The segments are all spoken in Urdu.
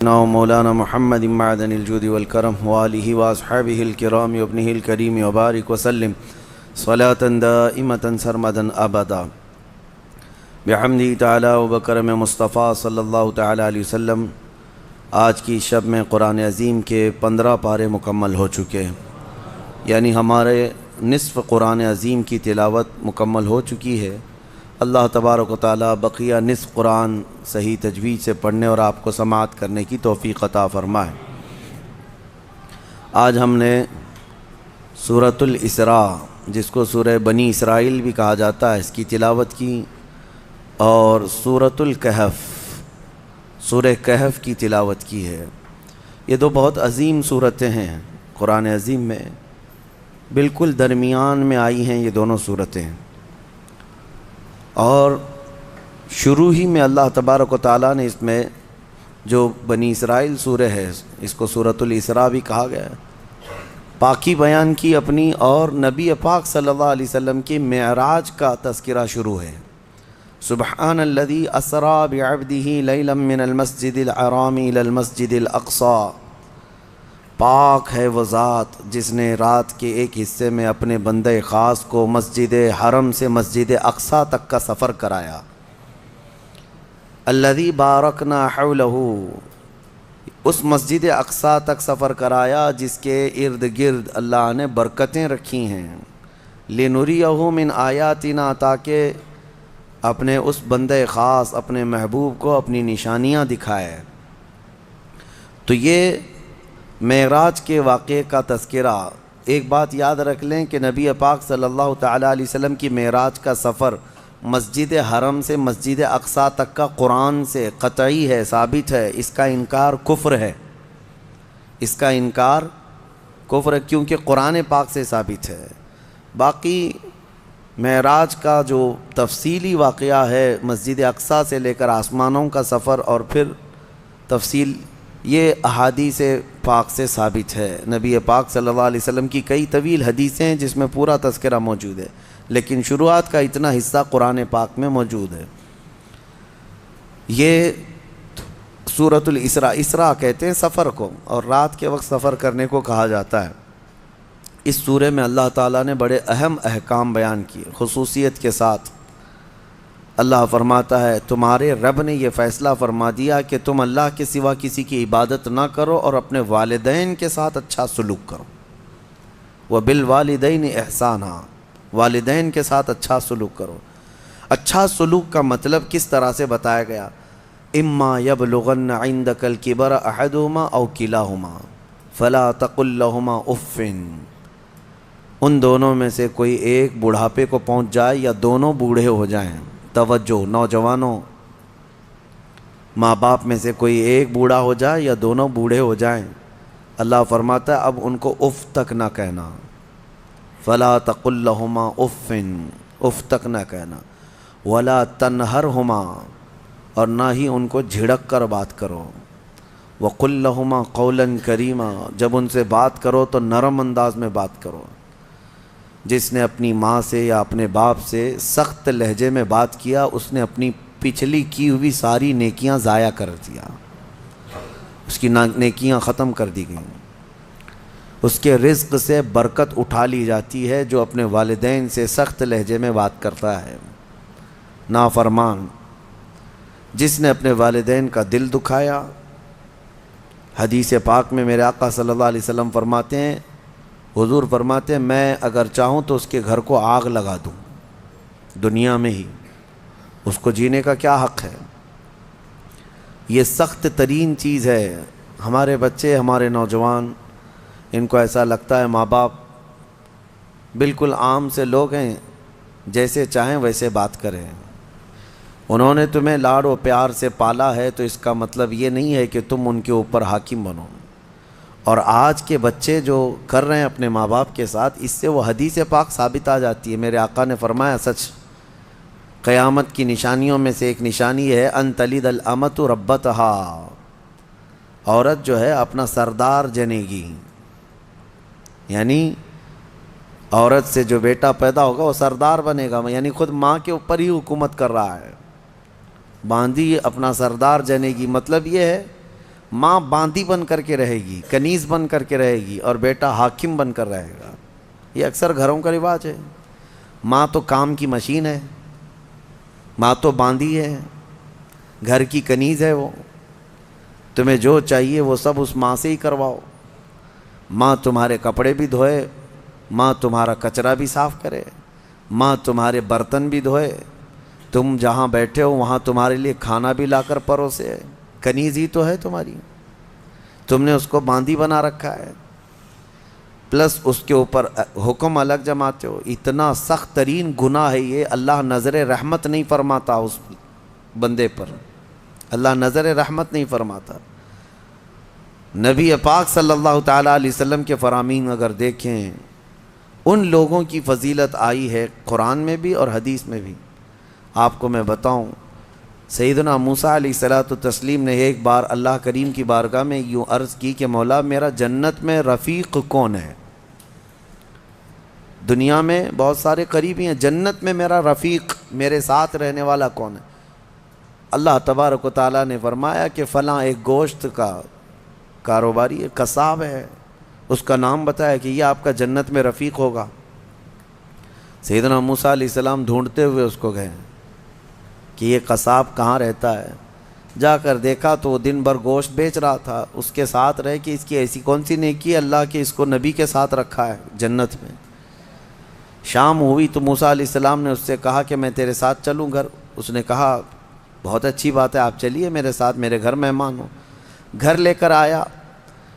مولانا محمد معدن الجود والكرم وآله وأصحابه الكرام وابنه الكريم وبارك وسلم صلاة دائمة سرمدا أبدا بحمده تعالی وبکرم مصطفیٰ صلی اللہ تعالی علیہ وسلم۔ آج کی شب میں قرآن عظیم کے 15 پارے مکمل ہو چکے ہیں، یعنی ہمارے نصف قرآن عظیم کی تلاوت مکمل ہو چکی ہے۔ اللہ تبارک و تعالی بقیہ نصف قرآن صحیح تجوید سے پڑھنے اور آپ کو سماعت کرنے کی توفیق عطا فرمائے۔ آج ہم نے سورۃ الاسراء، جس کو سورہ بنی اسرائیل بھی کہا جاتا ہے، اس کی تلاوت کی، اور سورۃ الکہف، سورہ کہف کی تلاوت کی ہے۔ یہ دو بہت عظیم صورتیں ہیں قرآن عظیم میں، بالکل درمیان میں آئی ہیں یہ دونوں صورتیں، اور شروع ہی میں اللہ تبارک و تعالیٰ نے اس میں جو بنی اسرائیل سورہ ہے، اس کو سورۃ الاسراء بھی کہا گیا ہے، پاکی بیان کی اپنی، اور نبی پاک صلی اللہ علیہ وسلم کی معراج کا تذکرہ شروع ہے۔ سبحان الذی اسری بعبدہ لیلا من المسجد الحرام الی المسجد الاقصی، پاک ہے وہ ذات جس نے رات کے ایک حصے میں اپنے بندہ خاص کو مسجد حرم سے مسجد اقصی تک کا سفر کرایا۔ الذی بارکنا حولہ، اس مسجد اقصی تک سفر کرایا جس کے ارد گرد اللہ نے برکتیں رکھی ہیں۔ لنریہ من آیاتنا، تاکہ اپنے اس بندہ خاص، اپنے محبوب کو اپنی نشانیاں دکھائے۔ تو یہ معراج کے واقعے کا تذکرہ۔ ایک بات یاد رکھ لیں کہ نبی پاک صلی اللہ تعالی علیہ وسلم کی معراج کا سفر مسجد حرم سے مسجد اقصی تک کا قرآن سے قطعی ہے، ثابت ہے۔ اس کا انکار کفر ہے، اس کا انکار کفر ہے، کیونکہ قرآن پاک سے ثابت ہے۔ باقی معراج کا جو تفصیلی واقعہ ہے، مسجد اقصی سے لے کر آسمانوں کا سفر اور پھر تفصیل، یہ احادیث پاک سے ثابت ہے۔ نبی پاک صلی اللہ علیہ وسلم کی کئی طویل حدیثیں ہیں جس میں پورا تذکرہ موجود ہے، لیکن شروعات کا اتنا حصہ قرآن پاک میں موجود ہے۔ یہ سورۃ الاسراء، اسراء کہتے ہیں سفر کو، اور رات کے وقت سفر کرنے کو کہا جاتا ہے۔ اس سورے میں اللہ تعالیٰ نے بڑے اہم احکام بیان کیے خصوصیت کے ساتھ۔ اللہ فرماتا ہے تمہارے رب نے یہ فیصلہ فرما دیا کہ تم اللہ کے سوا کسی کی عبادت نہ کرو اور اپنے والدین کے ساتھ اچھا سلوک کرو۔ وَبِالْوَالِدَيْنِ إِحْسَانًا، والدین کے ساتھ اچھا سلوک کرو۔ اچھا سلوک کا مطلب کس طرح سے بتایا گیا؟ اِمَّا يَبْلُغَنَّ عِنْدَكَ الْكِبَرَ أَحَدُهُمَا أَوْ كِلَاهُمَا فَلَا تَقُلْ لَهُمَا أُفٍّ، ان دونوں میں سے کوئی ایک بڑھاپے کو پہنچ جائے یا دونوں بوڑھے ہو جائیں۔ توجہ نوجوانوں، ماں باپ میں سے کوئی ایک بوڑھا ہو جائے یا دونوں بوڑھے ہو جائیں، اللہ فرماتا ہے اب ان کو اف تک نہ کہنا۔ فلا تقل لہما افن، اف تک نہ کہنا۔ ولا تنہرہما، اور نہ ہی ان کو جھڑک کر بات کرو۔ وقل لہما قولا کریما، جب ان سے بات کرو تو نرم انداز میں بات کرو۔ جس نے اپنی ماں سے یا اپنے باپ سے سخت لہجے میں بات کیا، اس نے اپنی پچھلی کی ہوئی ساری نیکیاں ضائع کر دیا، اس کی نیکیاں ختم کر دی گئیں۔ اس کے رزق سے برکت اٹھا لی جاتی ہے جو اپنے والدین سے سخت لہجے میں بات کرتا ہے۔ نافرمان جس نے اپنے والدین کا دل دکھایا، حدیث پاک میں میرے آقا صلی اللہ علیہ وسلم فرماتے ہیں، حضور فرماتے ہیں میں اگر چاہوں تو اس کے گھر کو آگ لگا دوں دنیا میں ہی، اس کو جینے کا کیا حق ہے؟ یہ سخت ترین چیز ہے۔ ہمارے بچے، ہمارے نوجوان، ان کو ایسا لگتا ہے ماں باپ بالکل عام سے لوگ ہیں، جیسے چاہیں ویسے بات کریں۔ انہوں نے تمہیں لاڑ و پیار سے پالا ہے تو اس کا مطلب یہ نہیں ہے کہ تم ان کے اوپر حاکم بنو۔ اور آج کے بچے جو کر رہے ہیں اپنے ماں باپ کے ساتھ، اس سے وہ حدیث پاک ثابت آ جاتی ہے۔ میرے آقا نے فرمایا سچ، قیامت کی نشانیوں میں سے ایک نشانی ہے ان تلد الامۃ ربتہا، عورت جو ہے اپنا سردار جنے گی، یعنی عورت سے جو بیٹا پیدا ہوگا وہ سردار بنے گا، یعنی خود ماں کے اوپر ہی حکومت کر رہا ہے۔ باندھی اپنا سردار جنے گی، مطلب یہ ہے ماں باندی بن کر کے رہے گی، کنیز بن کر کے رہے گی، اور بیٹا حاکم بن کر رہے گا۔ یہ اکثر گھروں کا رواج ہے۔ ماں تو کام کی مشین ہے، ماں تو باندی ہے، گھر کی کنیز ہے، وہ تمہیں جو چاہیے وہ سب اس ماں سے ہی کرواؤ۔ ماں تمہارے کپڑے بھی دھوئے، ماں تمہارا کچرا بھی صاف کرے، ماں تمہارے برتن بھی دھوئے، تم جہاں بیٹھے ہو وہاں تمہارے لیے کھانا بھی لا کر پروسے۔ کنیز ہی تو ہے تمہاری، تم نے اس کو باندی بنا رکھا ہے، پلس اس کے اوپر حکم الگ جماتے ہو۔ اتنا سخت ترین گناہ ہے یہ، اللہ نظر رحمت نہیں فرماتا اس بندے پر، اللہ نظر رحمت نہیں فرماتا۔ نبی پاک صلی اللہ تعالیٰ علیہ وسلم کے فرامین اگر دیکھیں، ان لوگوں کی فضیلت آئی ہے قرآن میں بھی اور حدیث میں بھی۔ آپ کو میں بتاؤں، سیدنا موسیٰ علیہ الصلوۃ والتسلیم نے ایک بار اللہ کریم کی بارگاہ میں یوں عرض کی کہ مولا میرا جنت میں رفیق کون ہے؟ دنیا میں بہت سارے قریبی ہیں، جنت میں میرا رفیق، میرے ساتھ رہنے والا کون ہے؟ اللہ تبارک و تعالیٰ نے فرمایا کہ فلاں ایک گوشت کا کاروباری ہے، قصاب ہے، اس کا نام بتایا کہ یہ آپ کا جنت میں رفیق ہوگا۔ سیدنا موسیٰ علیہ السلام ڈھونڈتے ہوئے اس کو گئے کہ یہ قصاب کہاں رہتا ہے۔ جا کر دیکھا تو وہ دن بھر گوشت بیچ رہا تھا، اس کے ساتھ رہے کہ اس کی ایسی کون سی نیکی ہے اللہ کے اس کو نبی کے ساتھ رکھا ہے جنت میں۔ شام ہوئی تو موسیٰ علیہ السلام نے اس سے کہا کہ میں تیرے ساتھ چلوں گھر۔ اس نے کہا بہت اچھی بات ہے، آپ چلیے میرے ساتھ، میرے گھر مہمان ہو۔ گھر لے کر آیا،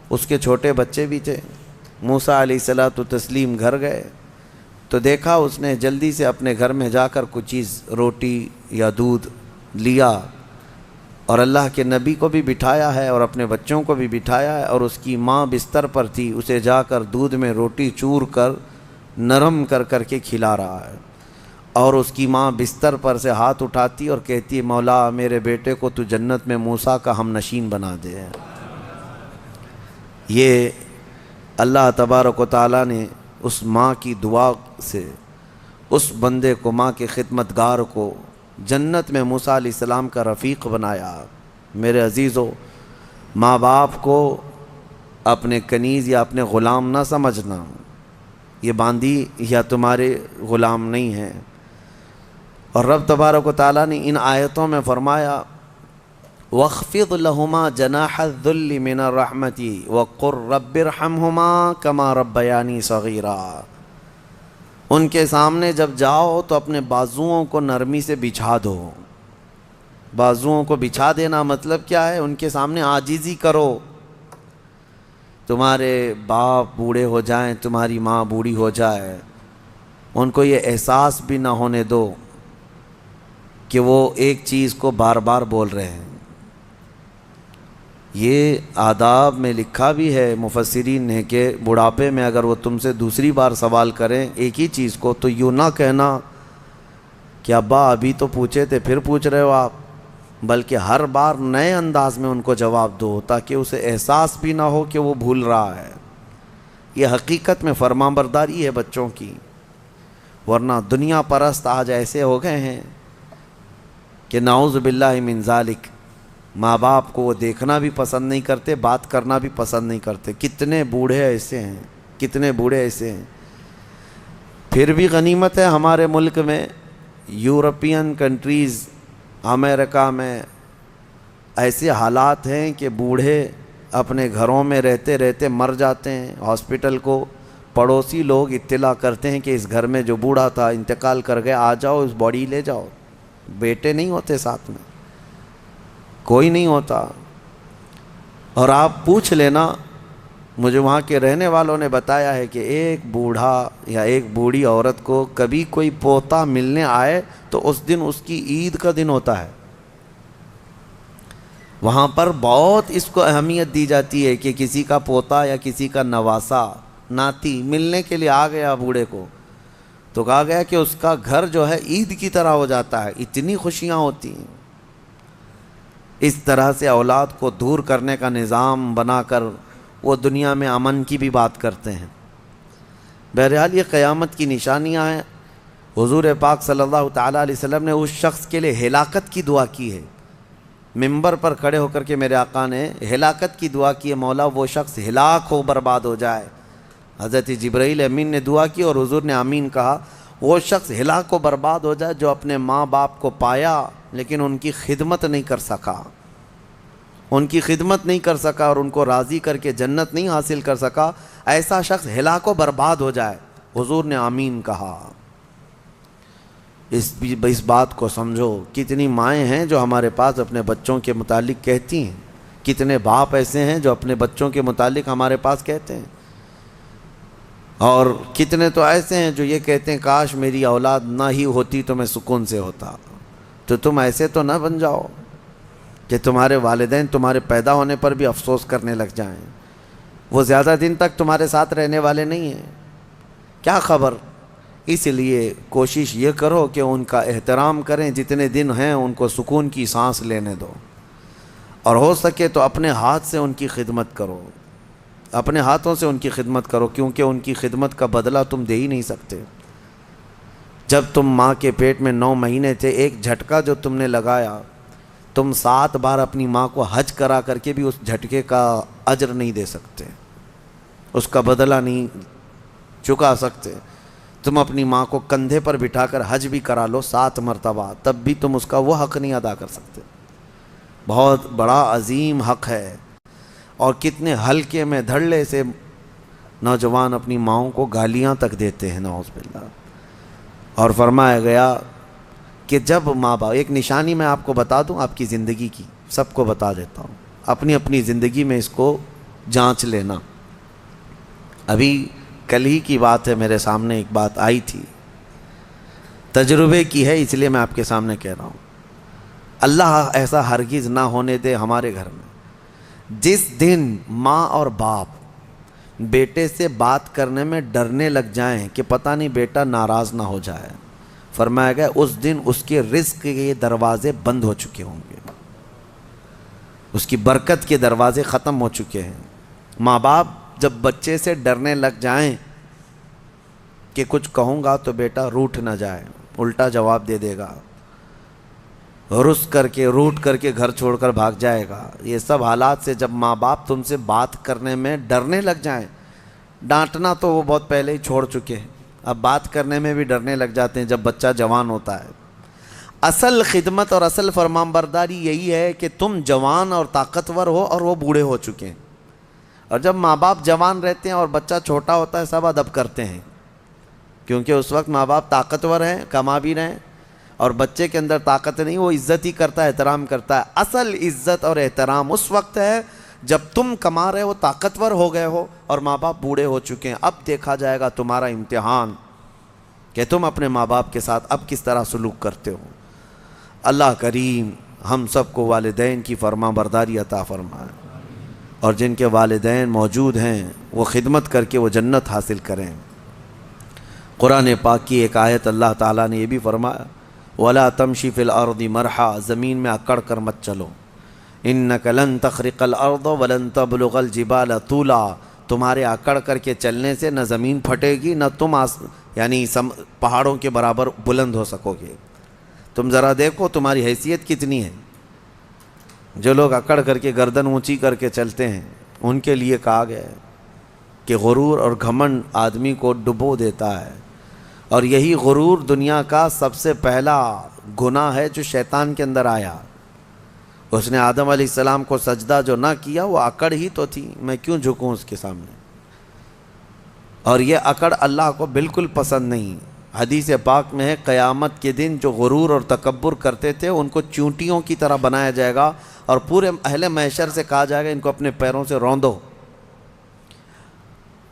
اس کے چھوٹے بچے بھی تھے۔ موسیٰ علیہ الصلوۃ والتسلیم گھر گئے تو دیکھا اس نے جلدی سے اپنے گھر میں جا کر کچھ چیز روٹی یا دودھ لیا، اور اللہ کے نبی کو بھی بٹھایا ہے اور اپنے بچوں کو بھی بٹھایا ہے، اور اس کی ماں بستر پر تھی، اسے جا کر دودھ میں روٹی چور کر نرم کر کر کے کھلا رہا ہے، اور اس کی ماں بستر پر سے ہاتھ اٹھاتی اور کہتی مولا میرے بیٹے کو تو جنت میں موسیٰ کا ہم نشین بنا دے۔ یہ اللہ تبارک و تعالیٰ نے اس ماں کی دعا سے اس بندے کو، ماں کے خدمتگار کو جنت میں موسیٰ علیہ السلام کا رفیق بنایا۔ میرے عزیزو، ماں باپ کو اپنے کنیز یا اپنے غلام نہ سمجھنا، یہ باندی یا تمہارے غلام نہیں ہیں۔ اور رب تبارک و تعالیٰ نے ان آیتوں میں فرمایا وَاخْفِضْ لَهُمَا جَنَاحَ الذُّلِّ مِنَ الرَّحْمَةِ وَقُلْ رَبِّ ارْحَمْهُمَا كَمَا رَبَّيَانِي صَغِيرًا۔ ان کے سامنے جب جاؤ تو اپنے بازوؤں کو نرمی سے بچھا دو۔ بازوؤں کو بچھا دینا مطلب کیا ہے؟ ان کے سامنے عاجزی کرو۔ تمہارے باپ بوڑھے ہو جائیں، تمہاری ماں بوڑھی ہو جائے، ان کو یہ احساس بھی نہ ہونے دو کہ وہ ایک چیز کو بار بار بول رہے ہیں۔ یہ آداب میں لکھا بھی ہے مفسرین نے کہ بڑھاپے میں اگر وہ تم سے دوسری بار سوال کریں ایک ہی چیز کو تو یوں نہ کہنا کہ ابا ابھی تو پوچھے تھے پھر پوچھ رہے ہو آپ، بلکہ ہر بار نئے انداز میں ان کو جواب دو تاکہ اسے احساس بھی نہ ہو کہ وہ بھول رہا ہے۔ یہ حقیقت میں فرمانبرداری ہے بچوں کی، ورنہ دنیا پرست آج ایسے ہو گئے ہیں کہ نعوذ باللہ من ذالک، ماں باپ کو وہ دیکھنا بھی پسند نہیں کرتے، بات کرنا بھی پسند نہیں کرتے۔ کتنے بوڑھے ایسے ہیں، کتنے بوڑھے ایسے ہیں۔ پھر بھی غنیمت ہے ہمارے ملک میں، یورپین کنٹریز، امریکہ میں ایسے حالات ہیں کہ بوڑھے اپنے گھروں میں رہتے رہتے مر جاتے ہیں۔ ہاسپٹل کو پڑوسی لوگ اطلاع کرتے ہیں کہ اس گھر میں جو بوڑھا تھا انتقال کر گیا، آ جاؤ اس باڈی لے جاؤ۔ بیٹے نہیں ہوتے ساتھ میں، کوئی نہیں ہوتا۔ اور آپ پوچھ لینا، مجھے وہاں کے رہنے والوں نے بتایا ہے کہ ایک بوڑھا یا ایک بوڑھی عورت کو کبھی کوئی پوتا ملنے آئے تو اس دن اس کی عید کا دن ہوتا ہے۔ وہاں پر بہت اس کو اہمیت دی جاتی ہے کہ کسی کا پوتا یا کسی کا نواسا، ناتی ملنے کے لیے آ گیا بوڑھے کو، تو کہا گیا کہ اس کا گھر جو ہے عید کی طرح ہو جاتا ہے، اتنی خوشیاں ہوتی ہیں۔ اس طرح سے اولاد کو دور کرنے کا نظام بنا کر وہ دنیا میں امن کی بھی بات کرتے ہیں۔ بہرحال یہ قیامت کی نشانیاں ہیں۔ حضور پاک صلی اللہ تعالیٰ علیہ وسلم نے اس شخص کے لیے ہلاکت کی دعا کی ہے منبر پر کھڑے ہو کر کے میرے آقا نے ہلاکت کی دعا کی ہے، مولا وہ شخص ہلاک ہو، برباد ہو جائے۔ حضرت جبرائیل امین نے دعا کی اور حضور نے آمین کہا، وہ شخص ہلاک و برباد ہو جائے جو اپنے ماں باپ کو پایا لیکن ان کی خدمت نہیں کر سکا، ان کی خدمت نہیں کر سکا اور ان کو راضی کر کے جنت نہیں حاصل کر سکا، ایسا شخص ہلاک و برباد ہو جائے۔ حضور نے آمین کہا۔ اس بات کو سمجھو، کتنی مائیں ہیں جو ہمارے پاس اپنے بچوں کے متعلق کہتی ہیں، کتنے باپ ایسے ہیں جو اپنے بچوں کے متعلق ہمارے پاس کہتے ہیں، اور کتنے تو ایسے ہیں جو یہ کہتے ہیں کاش میری اولاد نہ ہی ہوتی تو میں سکون سے ہوتا۔ تو تم ایسے تو نہ بن جاؤ کہ تمہارے والدین تمہارے پیدا ہونے پر بھی افسوس کرنے لگ جائیں، وہ زیادہ دن تک تمہارے ساتھ رہنے والے نہیں ہیں، کیا خبر۔ اس لیے کوشش یہ کرو کہ ان کا احترام کریں، جتنے دن ہیں ان کو سکون کی سانس لینے دو، اور ہو سکے تو اپنے ہاتھ سے ان کی خدمت کرو، اپنے ہاتھوں سے ان کی خدمت کرو، کیونکہ ان کی خدمت کا بدلہ تم دے ہی نہیں سکتے۔ جب تم ماں کے پیٹ میں 9 مہینے تھے، ایک جھٹکا جو تم نے لگایا، تم 7 بار اپنی ماں کو حج کرا کر کے بھی اس جھٹکے کا اجر نہیں دے سکتے، اس کا بدلہ نہیں چکا سکتے۔ تم اپنی ماں کو کندھے پر بٹھا کر حج بھی کرا لو 7 مرتبہ، تب بھی تم اس کا وہ حق نہیں ادا کر سکتے۔ بہت بڑا عظیم حق ہے، اور کتنے ہلکے میں دھڑلے سے نوجوان اپنی ماؤں کو گالیاں تک دیتے ہیں، نعوذ باللہ۔ اور فرمایا گیا کہ جب ماں باپ، ایک نشانی میں آپ کو بتا دوں آپ کی زندگی کی، سب کو بتا دیتا ہوں، اپنی زندگی میں اس کو جانچ لینا۔ ابھی کل ہی کی بات ہے، میرے سامنے ایک بات آئی تھی، تجربے کی ہے، اس لیے میں آپ کے سامنے کہہ رہا ہوں۔ اللہ ایسا ہرگز نہ ہونے دے ہمارے گھر میں، جس دن ماں اور باپ بیٹے سے بات کرنے میں ڈرنے لگ جائیں کہ پتہ نہیں بیٹا ناراض نہ ہو جائے، فرمایا گیا اس دن اس کے رزق کے دروازے بند ہو چکے ہوں گے، اس کی برکت کے دروازے ختم ہو چکے ہیں۔ ماں باپ جب بچے سے ڈرنے لگ جائیں کہ کچھ کہوں گا تو بیٹا روٹھ نہ جائے، الٹا جواب دے دے گا، رس کر کے روٹ کر کے گھر چھوڑ کر بھاگ جائے گا، یہ سب حالات سے جب ماں باپ تم سے بات کرنے میں ڈرنے لگ جائیں، ڈانٹنا تو وہ بہت پہلے ہی چھوڑ چکے ہیں، اب بات کرنے میں بھی ڈرنے لگ جاتے ہیں جب بچہ جوان ہوتا ہے۔ اصل خدمت اور اصل فرمانبرداری یہی ہے کہ تم جوان اور طاقتور ہو اور وہ بوڑھے ہو چکے ہیں، اور جب ماں باپ جوان رہتے ہیں اور بچہ چھوٹا ہوتا ہے سب ادب کرتے ہیں، کیونکہ اس وقت ماں باپ طاقتور ہیں، کما بھی رہے ہیں، اور بچے کے اندر طاقت نہیں، وہ عزت ہی کرتا ہے، احترام کرتا ہے۔ اصل عزت اور احترام اس وقت ہے جب تم کما رہے ہو، طاقتور ہو گئے ہو اور ماں باپ بوڑھے ہو چکے ہیں۔ اب دیکھا جائے گا تمہارا امتحان کہ تم اپنے ماں باپ کے ساتھ اب کس طرح سلوک کرتے ہو۔ اللہ کریم ہم سب کو والدین کی فرما برداری عطا فرمائے، اور جن کے والدین موجود ہیں وہ خدمت کر کے وہ جنت حاصل کریں۔ قرآن پاک کی ایک آیت اللہ تعالیٰ نے یہ بھی فرمایا، وَلَا تَمْشِ فِي الْأَرْضِ مَرْحًا، زمین میں اکڑ کر مت چلو، إِنَّكَ لَن تَخْرِقَ الْأَرْضَ وَلَن تَبْلُغَ الْجِبَالَ طُولًا، تمہارے اکڑ کر کے چلنے سے نہ زمین پھٹے گی نہ تم یعنی پہاڑوں کے برابر بلند ہو سکو گے۔ تم ذرا دیکھو تمہاری حیثیت کتنی ہے۔ جو لوگ اکڑ کر کے گردن اونچی کر کے چلتے ہیں ان کے لیے کہا گیا ہے کہ غرور اور گھمنڈ آدمی کو ڈبو دیتا ہے، اور یہی غرور دنیا کا سب سے پہلا گناہ ہے جو شیطان کے اندر آیا۔ اس نے آدم علیہ السلام کو سجدہ جو نہ کیا وہ اکڑ ہی تو تھی، میں کیوں جھکوں اس کے سامنے، اور یہ اکڑ اللہ کو بالکل پسند نہیں۔ حدیث پاک میں ہے قیامت کے دن جو غرور اور تکبر کرتے تھے ان کو چونٹیوں کی طرح بنایا جائے گا، اور پورے اہل محشر سے کہا جائے گا ان کو اپنے پیروں سے روندو۔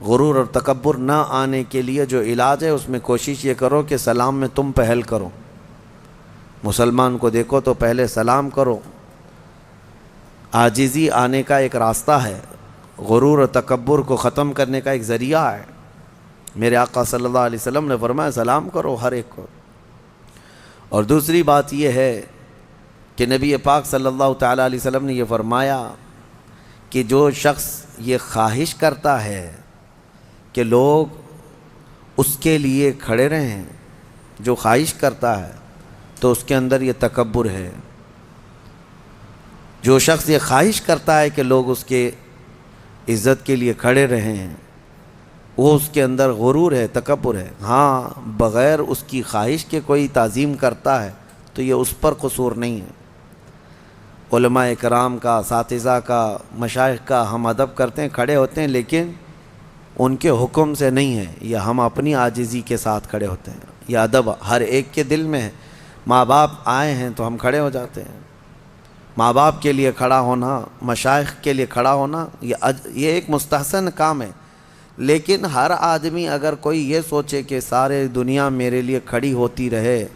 غرور اور تکبر نہ آنے کے لیے جو علاج ہے اس میں کوشش یہ کرو کہ سلام میں تم پہل کرو، مسلمان کو دیکھو تو پہلے سلام کرو۔ عاجزی آنے کا ایک راستہ ہے، غرور اور تکبر کو ختم کرنے کا ایک ذریعہ ہے۔ میرے آقا صلی اللہ علیہ وسلم نے فرمایا سلام کرو ہر ایک کو۔ اور دوسری بات یہ ہے کہ نبی پاک صلی اللہ تعالیٰ علیہ وسلم نے یہ فرمایا کہ جو شخص یہ خواہش کرتا ہے کہ لوگ اس کے لیے کھڑے رہیں، جو خواہش کرتا ہے تو اس کے اندر یہ تکبر ہے۔ جو شخص یہ خواہش کرتا ہے کہ لوگ اس کے عزت کے لیے کھڑے رہے ہیں، وہ اس کے اندر غرور ہے، تکبر ہے۔ ہاں بغیر اس کی خواہش کے کوئی تعظیم کرتا ہے تو یہ اس پر قصور نہیں ہے۔ علماء کرام کا، اساتذہ کا، مشائخ کا ہم ادب کرتے ہیں، کھڑے ہوتے ہیں، لیکن ان کے حکم سے نہیں ہے، یہ ہم اپنی عاجزی کے ساتھ کھڑے ہوتے ہیں۔ یہ ادب ہر ایک کے دل میں ہے۔ ماں باپ آئے ہیں تو ہم کھڑے ہو جاتے ہیں۔ ماں باپ کے لیے کھڑا ہونا، مشائخ کے لیے کھڑا ہونا، یہ ایک مستحسن کام ہے۔ لیکن ہر آدمی اگر کوئی یہ سوچے کہ سارے دنیا میرے لیے کھڑی ہوتی رہے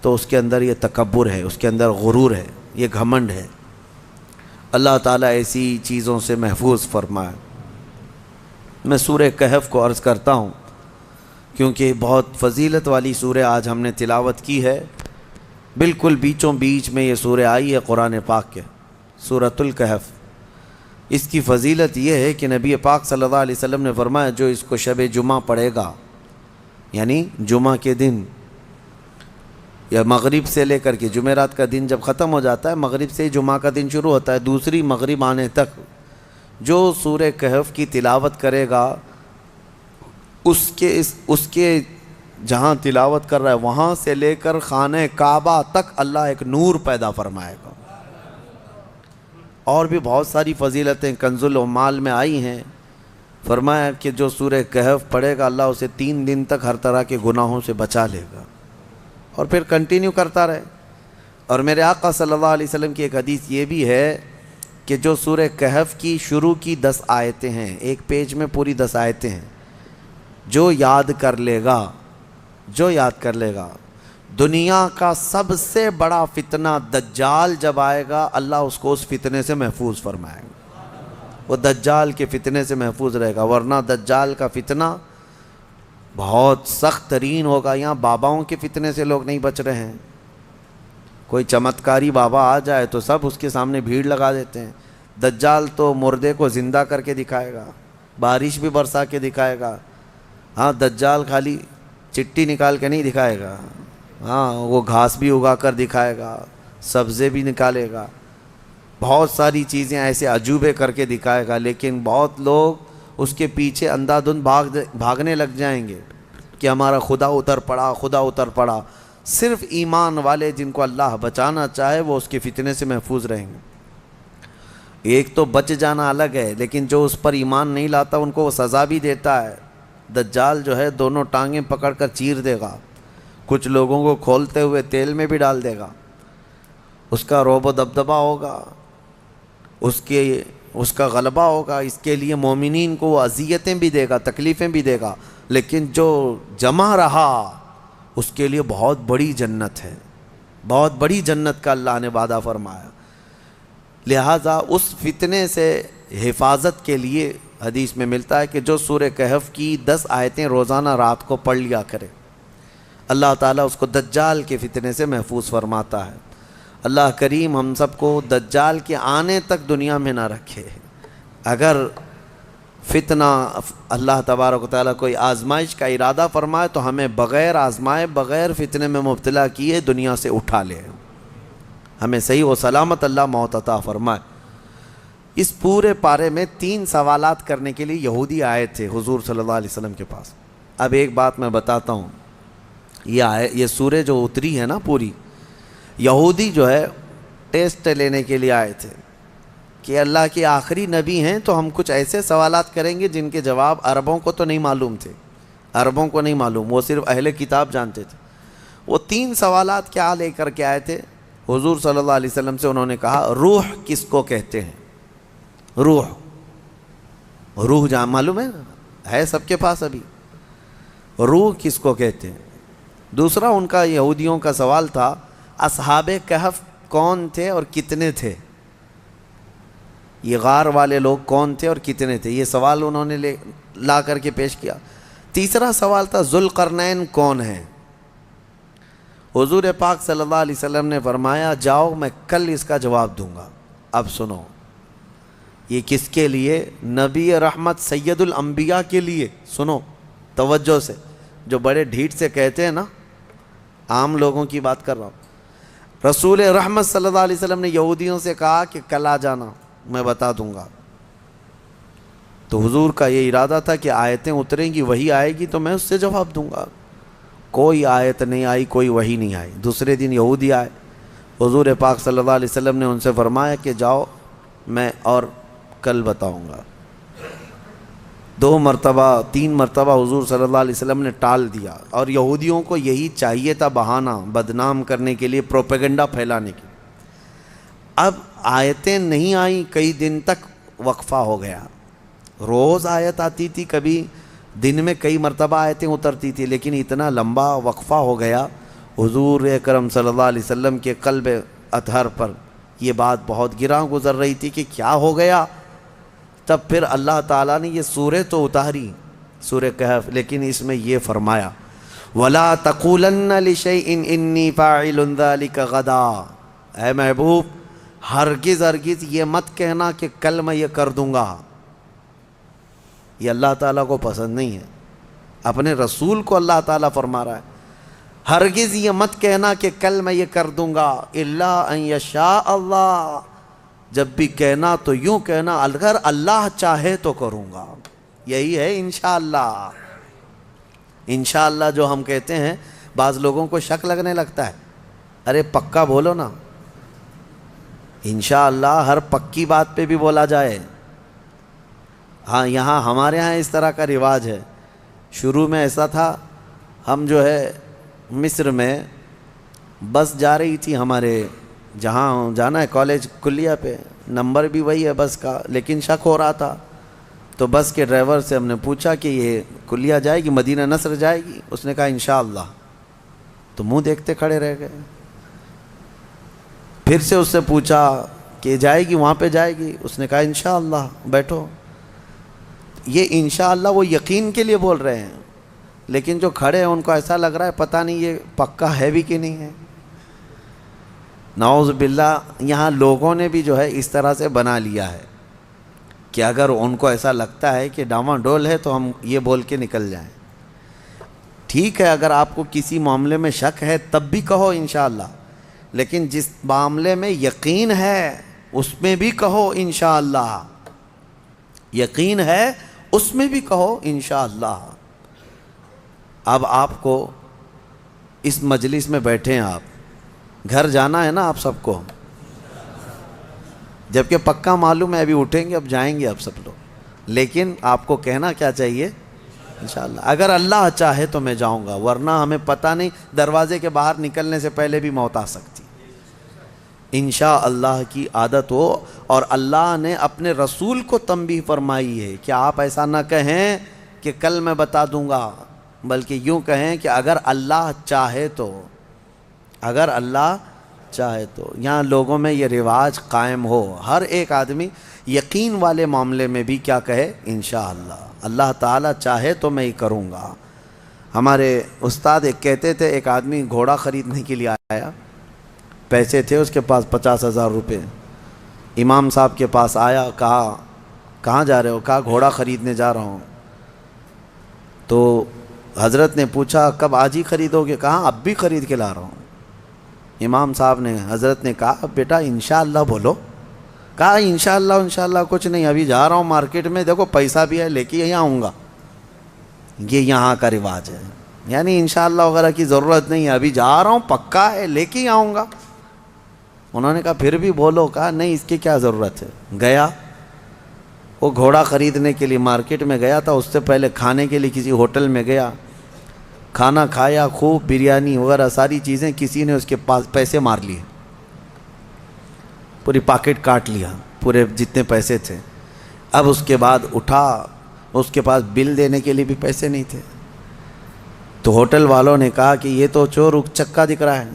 تو اس کے اندر یہ تکبر ہے، اس کے اندر غرور ہے، یہ گھمنڈ ہے۔ اللہ تعالیٰ ایسی چیزوں سے محفوظ فرمائے۔ میں سورہ کہف کو عرض کرتا ہوں کیونکہ بہت فضیلت والی سورہ آج ہم نے تلاوت کی ہے۔ بالکل بیچوں بیچ میں یہ سورہ آئی ہے قرآن پاک کے، سورۃ الکہف۔ اس کی فضیلت یہ ہے کہ نبی پاک صلی اللہ علیہ وسلم نے فرمایا جو اس کو شب جمعہ پڑھے گا، یعنی جمعہ کے دن یا مغرب سے لے کر کے جمعرات کا دن جب ختم ہو جاتا ہے، مغرب سے جمعہ کا دن شروع ہوتا ہے، دوسری مغرب آنے تک جو سورہ کہف کی تلاوت کرے گا، اس کے جہاں تلاوت کر رہا ہے وہاں سے لے کر خانہ کعبہ تک اللہ ایک نور پیدا فرمائے گا۔ اور بھی بہت ساری فضیلتیں کنز العمال میں آئی ہیں۔ فرمایا کہ جو سورہ کہف پڑھے گا اللہ اسے 3 دن تک ہر طرح کے گناہوں سے بچا لے گا، اور پھر کنٹینیو کرتا رہے۔ اور میرے آقا صلی اللہ علیہ وسلم کی ایک حدیث یہ بھی ہے کہ جو سورہ کہف کی شروع کی 10 آیتیں ہیں، ایک پیج میں پوری 10 آیتیں ہیں، جو یاد کر لے گا، دنیا کا سب سے بڑا فتنہ دجال جب آئے گا اللہ اس کو اس فتنے سے محفوظ فرمائے گا۔ وہ دجال کے فتنے سے محفوظ رہے گا، ورنہ دجال کا فتنہ بہت سخت ترین ہوگا۔ یہاں باباؤں کے فتنے سے لوگ نہیں بچ رہے ہیں۔ کوئی چمتکاری بابا آ جائے تو سب اس کے سامنے بھیڑ لگا دیتے ہیں۔ دجال تو مردے کو زندہ کر کے دکھائے گا، بارش بھی برسا کے دکھائے گا۔ ہاں دجال خالی چٹی نکال کے نہیں دکھائے گا، ہاں وہ گھاس بھی اگا کر دکھائے گا، سبزے بھی نکالے گا، بہت ساری چیزیں ایسے عجوبے کر کے دکھائے گا۔ لیکن بہت لوگ اس کے پیچھے اندھا دھند بھاگنے لگ جائیں گے کہ ہمارا خدا اتر پڑا۔ صرف ایمان والے جن کو اللہ بچانا چاہے وہ اس کے فتنے سے محفوظ رہیں گے۔ ایک تو بچ جانا الگ ہے، لیکن جو اس پر ایمان نہیں لاتا ان کو وہ سزا بھی دیتا ہے۔ دجال جو ہے دونوں ٹانگیں پکڑ کر چیر دے گا، کچھ لوگوں کو کھولتے ہوئے تیل میں بھی ڈال دے گا، اس کا رعب و دبدبہ ہوگا، اس کا غلبہ ہوگا۔ اس کے لیے مومنین کو وہ اذیتیں بھی دے گا، تکلیفیں بھی دے گا، لیکن جو جمع رہا اس کے لیے بہت بڑی جنت ہے، بہت بڑی جنت کا اللہ نے وعدہ فرمایا۔ لہٰذا اس فتنے سے حفاظت کے لیے حدیث میں ملتا ہے کہ جو سورہ کہف کی 10 آیتیں روزانہ رات کو پڑھ لیا کرے، اللہ تعالیٰ اس کو دجال کے فتنے سے محفوظ فرماتا ہے۔ اللہ کریم ہم سب کو دجال کے آنے تک دنیا میں نہ رکھے۔ اگر فتنہ اللہ تبارک و تعالیٰ کوئی آزمائش کا ارادہ فرمائے تو ہمیں بغیر آزمائے، بغیر فتنے میں مبتلا کیے دنیا سے اٹھا لے، ہمیں صحیح و سلامت اللہ موت عطا فرمائے۔ اس پورے پارے میں 3 سوالات کرنے کے لیے یہودی آئے تھے حضور صلی اللہ علیہ وسلم کے پاس۔ اب ایک بات میں بتاتا ہوں، یہ سورہ جو اتری ہے نا پوری، یہودی جو ہے ٹیسٹ لینے کے لیے آئے تھے کہ اللہ کے آخری نبی ہیں تو ہم کچھ ایسے سوالات کریں گے جن کے جواب عربوں کو تو نہیں معلوم تھے، عربوں کو نہیں معلوم، وہ صرف اہل کتاب جانتے تھے۔ وہ 3 سوالات کیا لے کر کے آئے تھے حضور صلی اللہ علیہ وسلم سے؟ انہوں نے کہا روح کس کو کہتے ہیں؟ روح جہاں معلوم ہے سب کے پاس ابھی، روح کس کو کہتے ہیں؟ دوسرا ان کا یہودیوں کا سوال تھا اصحاب کہف کون تھے اور کتنے تھے؟ یہ غار والے لوگ کون تھے اور کتنے تھے؟ یہ سوال انہوں نے لا کر کے پیش کیا۔ تیسرا سوال تھا ذوالقرنین کون ہیں؟ حضور پاک صلی اللہ علیہ وسلم نے فرمایا جاؤ میں کل اس کا جواب دوں گا۔ اب سنو، یہ کس کے لیے؟ نبی رحمت سید الانبیاء کے لیے۔ سنو توجہ سے، جو بڑے ڈھیٹ سے کہتے ہیں نا، عام لوگوں کی بات کر رہا ہوں، رسول رحمت صلی اللہ علیہ وسلم نے یہودیوں سے کہا کہ کل آ جانا، میں بتا دوں گا۔ تو حضور کا یہ ارادہ تھا کہ آیتیں اتریں گی، وہی آئے گی تو میں اس سے جواب دوں گا۔ کوئی آیت نہیں آئی، کوئی وحی نہیں آئی۔ دوسرے دن یہودی آئے، حضور پاک صلی اللہ علیہ وسلم نے ان سے فرمایا کہ جاؤ، میں اور کل بتاؤں گا۔ 2 مرتبہ 3 مرتبہ حضور صلی اللہ علیہ وسلم نے ٹال دیا، اور یہودیوں کو یہی چاہیے تھا، بہانہ بدنام کرنے کے لیے، پروپیگنڈا پھیلانے کے لیے۔ اب آیتیں نہیں آئیں، کئی دن تک وقفہ ہو گیا۔ روز آیت آتی تھی، کبھی دن میں کئی مرتبہ آیتیں اترتی تھی، لیکن اتنا لمبا وقفہ ہو گیا۔ حضور اکرم صلی اللہ علیہ وسلم کے قلب اطہر پر یہ بات بہت گراں گزر رہی تھی کہ کیا ہو گیا۔ تب پھر اللہ تعالیٰ نے یہ سورہ تو اتاری، سورہ کہف، لیکن اس میں یہ فرمایا وَلَا تَقُولَنَّ لِشَيْءٍ إِنِّي فَاعِلٌ ذَلِكَ غَدًا، اے محبوب ہرگز ہرگز یہ مت کہنا کہ کل میں یہ کر دوں گا۔ یہ اللہ تعالیٰ کو پسند نہیں ہے، اپنے رسول کو اللہ تعالیٰ فرما رہا ہے ہرگز یہ مت کہنا کہ کل میں یہ کر دوں گا، الا ان یشاء اللہ، جب بھی کہنا تو یوں کہنا اگر اللہ چاہے تو کروں گا۔ یہی ہے انشاءاللہ۔ انشاءاللہ جو ہم کہتے ہیں، بعض لوگوں کو شک لگنے لگتا ہے، ارے پکا بولو نا۔ انشاءاللہ ہر پکی بات پہ بھی بولا جائے۔ ہاں یہاں ہمارے ہاں اس طرح کا رواج ہے۔ شروع میں ایسا تھا، ہم جو ہے مصر میں بس جا رہی تھی، ہمارے جہاں جانا ہے کالج کلیہ پہ، نمبر بھی وہی ہے بس کا، لیکن شک ہو رہا تھا۔ تو بس کے ڈرائیور سے ہم نے پوچھا کہ یہ کلیہ جائے گی، مدینہ نصر جائے گی؟ اس نے کہا انشاءاللہ۔ تو منہ دیکھتے کھڑے رہ گئے۔ پھر سے اس سے پوچھا کہ جائے گی وہاں پہ جائے گی؟ اس نے کہا انشاءاللہ، بیٹھو۔ یہ انشاءاللہ وہ یقین کے لیے بول رہے ہیں، لیکن جو کھڑے ہیں ان کو ایسا لگ رہا ہے پتہ نہیں یہ پکا ہے بھی کہ نہیں ہے۔ نعوذ باللہ، یہاں لوگوں نے بھی جو ہے اس طرح سے بنا لیا ہے کہ اگر ان کو ایسا لگتا ہے کہ ڈاواں ڈول ہے تو ہم یہ بول کے نکل جائیں۔ ٹھیک ہے، اگر آپ کو کسی معاملے میں شک ہے تب بھی کہو انشاءاللہ، لیکن جس معاملے میں یقین ہے اس میں بھی کہو انشاءاللہ۔ یقین ہے اس میں بھی کہو انشاءاللہ۔ اب آپ کو اس مجلس میں بیٹھے ہیں، آپ گھر جانا ہے نا آپ سب کو، جبکہ پکا معلوم ہے ابھی اٹھیں گے، اب جائیں گے اب سب لوگ، لیکن آپ کو کہنا کیا چاہیے؟ انشاءاللہ۔ اگر اللہ چاہے تو میں جاؤں گا، ورنہ ہمیں پتہ نہیں، دروازے کے باہر نکلنے سے پہلے بھی موت آ سکتی۔ انشاءاللہ کی عادت ہو، اور اللہ نے اپنے رسول کو تنبیہ فرمائی ہے کہ آپ ایسا نہ کہیں کہ کل میں بتا دوں گا، بلکہ یوں کہیں کہ اگر اللہ چاہے تو، اگر اللہ چاہے تو۔ یہاں لوگوں میں یہ رواج قائم ہو، ہر ایک آدمی یقین والے معاملے میں بھی کیا کہے؟ انشاءاللہ، اللہ تعالیٰ چاہے تو میں ہی کروں گا۔ ہمارے استاد ایک کہتے تھے، ایک آدمی گھوڑا خریدنے کے لیے آیا، پیسے تھے اس کے پاس 50,000 روپے۔ امام صاحب کے پاس آیا، کہا کہاں جا رہے ہو؟ کہا گھوڑا خریدنے جا رہا ہوں۔ تو حضرت نے پوچھا کب؟ آج ہی خریدو گے؟ کہا اب بھی خرید کے لا رہا ہوں۔ امام صاحب نے، حضرت نے کہا بیٹا انشاءاللہ بولو۔ کہا انشاءاللہ انشاءاللہ کچھ نہیں، ابھی جا رہا ہوں مارکیٹ میں، دیکھو پیسہ بھی ہے، لے کے یہاں آؤں گا۔ یہ یہاں کا رواج ہے، یعنی انشاءاللہ وغیرہ کی ضرورت نہیں ہے، ابھی جا رہا ہوں پکا ہے، لے کے ہی آؤں گا۔ انہوں نے کہا پھر بھی بولو۔ کہا نہیں، اس کی کیا ضرورت ہے۔ گیا، وہ گھوڑا خریدنے کے لیے مارکیٹ میں گیا تھا، اس سے پہلے کھانے کے لیے کسی ہوٹل میں گیا، کھانا کھایا، خوب بریانی وغیرہ ساری چیزیں، کسی نے اس کے پاس پیسے مار لیے، پوری پاکٹ کاٹ لیا، پورے جتنے پیسے تھے۔ اب اس کے بعد اٹھا، اس کے پاس بل دینے کے لیے بھی پیسے نہیں تھے۔ تو ہوٹل والوں نے کہا کہ یہ تو چور چکا دکھ رہا ہے،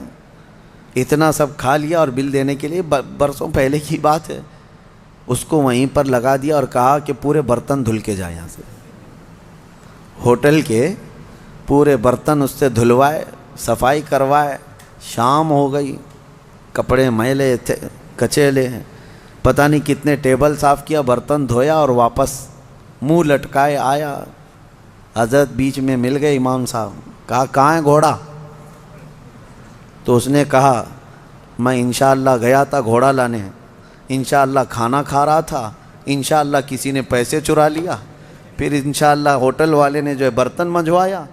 اتنا سب کھا لیا اور بل دینے کے لیے برسوں پہلے کی بات ہے۔ اس کو وہیں پر لگا دیا اور کہا کہ پورے برتن دھل کے جائے یہاں سے۔ ہوٹل کے پورے برتن اس سے دھلوائے، صفائی کروائے۔ شام ہو گئی، کپڑے میلے تھے، کچیلے ہیں، پتہ نہیں کتنے ٹیبل صاف کیا، برتن دھویا، اور واپس منہ لٹکائے آیا۔ حضرت بیچ میں مل گئے امام صاحب، کہا کہاں ہے گھوڑا؟ تو اس نے کہا میں انشاءاللہ گیا تھا گھوڑا لانے، انشاءاللہ کھانا کھا رہا تھا، انشاءاللہ کسی نے پیسے چرا لیا، پھر انشاءاللہ ہوٹل والے نے جو ہے برتن منجوایا،